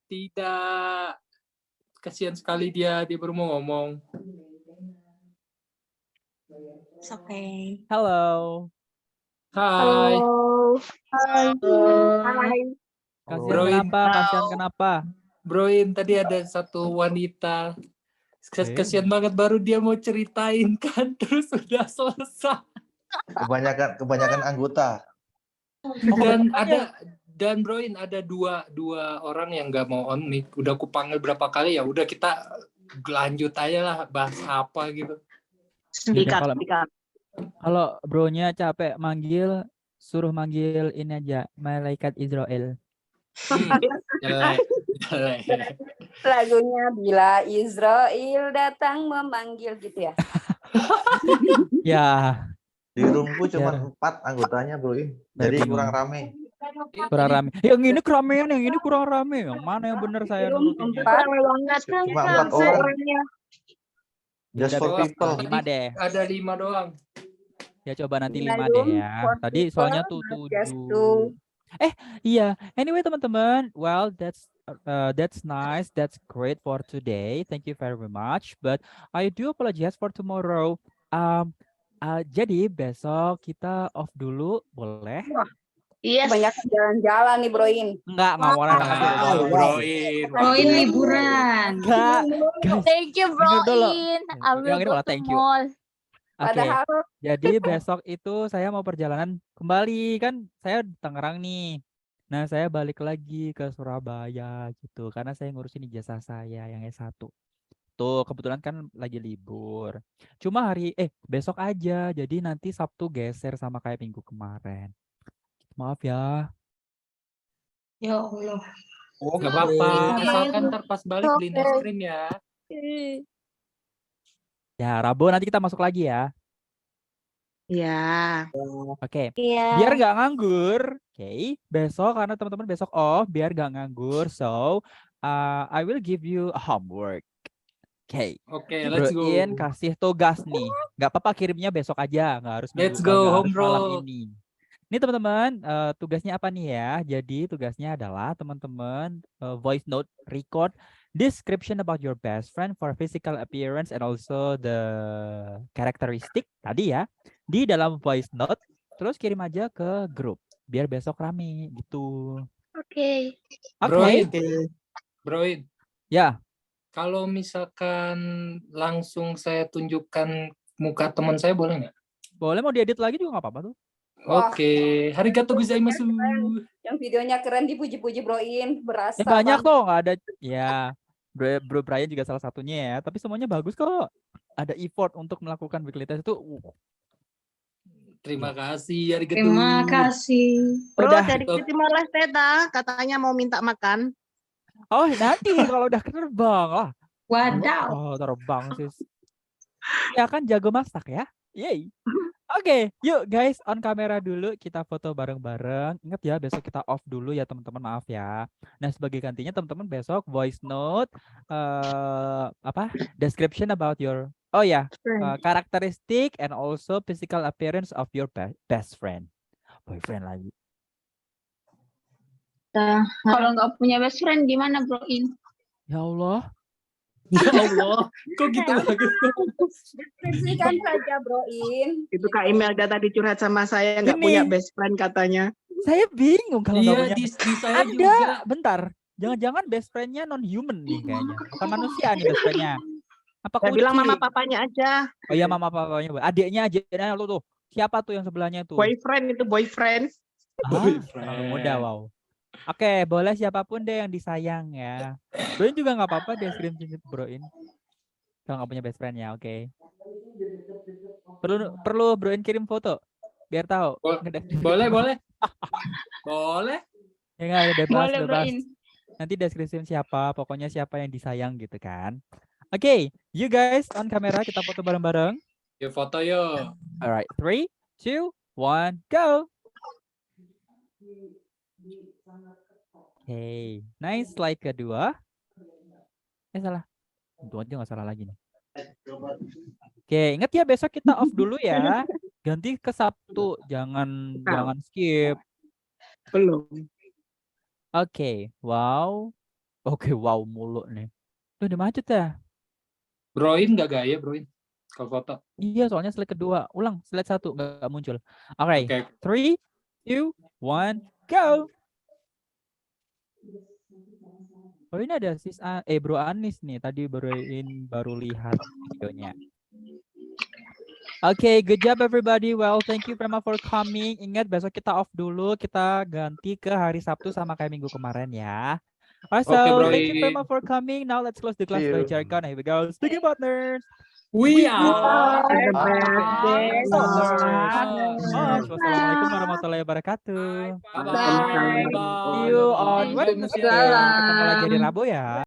Tidak. Kasihan sekali dia baru mau ngomong. It's okay. Hello. Hai. Hai. Kasihan Broin. kenapa? Kasihan kenapa? Broin, tadi ada satu wanita. Kasihan banget baru dia mau ceritain kan, terus udah selesai. Kebanyakan anggota. Dan Broin ada dua orang yang nggak mau on mic. Udah aku panggil berapa kali, ya udah kita lanjut aja lah bahas apa gitu. Kalau bronya capek manggil, suruh manggil ini aja, malaikat Israel. Jelek. Lagunya Bila Israel datang memanggil gitu ya. Ya. Di roomku cuma 4 anggotanya, Bro. Jadi kurang rame. Kurang rame. Yang ini keramaian, yang ini kurang rame. Yang mana yang benar saya nurutinnya? Cuma 4 orang. Just for people. 5 deh. Ada 5 doang. Ya coba nanti 5 deh ya. Tadi soalnya tuh 7. Iya. Anyway teman-teman, well that's nice. That's great for today. Thank you very much. But I do apologize for tomorrow. Jadi besok kita off dulu, boleh? Yes. Kebanyakan jalan-jalan nih, Broin. Enggak boleh. Broin liburan. Enggak. Thank you, Broin. I will go to thank you. mall. Oke, jadi besok itu saya mau perjalanan kembali, kan saya di Tangerang nih. Nah, saya balik lagi ke Surabaya gitu, karena saya ngurusin ijazah saya yang S1. Tuh, kebetulan kan lagi libur. Cuma besok aja, jadi nanti Sabtu geser sama kayak minggu kemarin. Maaf ya. Ya Allah. Oh, nggak apa-apa. Asalkan ntar pas balik beliin es krim ya. Ya, Rabu nanti kita masuk lagi ya. Ya. Oke. Biar nggak nganggur. Oke. Besok karena teman-teman besok off, biar nggak nganggur. So, I will give you a homework. Oke. Let's go. Broin kasih tugas nih. Nggak apa-apa kirimnya besok aja. Nggak harus Let's go home malam ini. Ini teman-teman, tugasnya apa nih ya? Jadi tugasnya adalah teman-teman voice note record description about your best friend for physical appearance and also the characteristic tadi ya. Di dalam voice note, terus kirim aja ke grup biar besok rame gitu. Oke. Broin. Ya. Kalau misalkan langsung saya tunjukkan muka teman saya boleh nggak? Boleh, mau diedit lagi juga nggak apa-apa tuh. Oke, arigatou gozaimasu. Yang videonya keren dipuji-puji Broin, berasa. Banyak tuh, nggak ada. Ya, Bro Brian juga salah satunya ya. Tapi semuanya bagus kok. ada effort untuk melakukan weekly test itu Terima kasih, arigato. Terima kasih. Bro, udah. dari Timor Leste katanya mau minta makan. Oh, nanti kalau udah terbang. Wadaw. Oh, terbang sis. Ya kan jago masak ya. Yeay. Oke, yuk guys, on kamera dulu kita foto bareng-bareng. Ingat ya, besok kita off dulu ya teman-teman, maaf ya. Nah, sebagai gantinya teman-teman besok voice note description about your characteristic and also physical appearance of your best friend. Boyfriend lagi. Kalau nggak punya best friend gimana, Bro In? Ya Allah. Ya Allah, kok gitu banget? Deskripsikan saja, Bro In. Itu Kak Imelda tadi curhat sama saya nggak Ini. punya best friend katanya. Saya bingung kalau nggak Iya, punya. di saya Ada, juga. bentar. Jangan-jangan best friend-nya non-human nih kayaknya. Bukan manusia nih best friend-nya. Apa Saya bilang kucing? mama papanya aja. Oh iya, mama papanya. Adiknya tuh. Siapa tuh yang sebelahnya tuh? Boyfriend itu boyfriend. Terlalu muda, wow. Oke, boleh siapapun deh yang disayang ya. Broin juga nggak apa-apa deskripsi Broin. Kalau nggak punya best friend ya, oke. Perlu Broin kirim foto biar tahu. Boleh. Boleh. Ya nggak ada bebas. Boleh, Bro In. Nanti deskripsi siapa, pokoknya siapa yang disayang gitu kan. Oke, you guys on kamera kita foto bareng-bareng. Yuk foto yuk. Alright, 3, 2, 1, go. Oke, nice slide kedua. Salah. Itu aja nggak salah lagi nih. Oke, ingat ya besok kita off dulu ya. Ganti ke Sabtu, jangan skip. Belum. Oke, wow. Oke, wow mulu nih. Tuh udah macet ya. Broin nggak gaya, Broin? Kalau foto. Iya, soalnya slide kedua. Ulang, slide 1 nggak muncul. Oke, 3, 2, 1, go. Oh ini ada Bro Anis nih. Tadi baru lihat videonya. Oke, good job everybody. Well, thank you very much for coming. Ingat besok kita off dulu. Kita ganti ke hari Sabtu sama kayak minggu kemarin ya. Alright, so thank you very much for coming. Now let's close the class by jargon. Here we go. Speaking partners. We are the best. Wassalamualaikum warahmatullahi wabarakatuh. Bye. See you on Wednesday. Ketemu lagi di Rabu ya.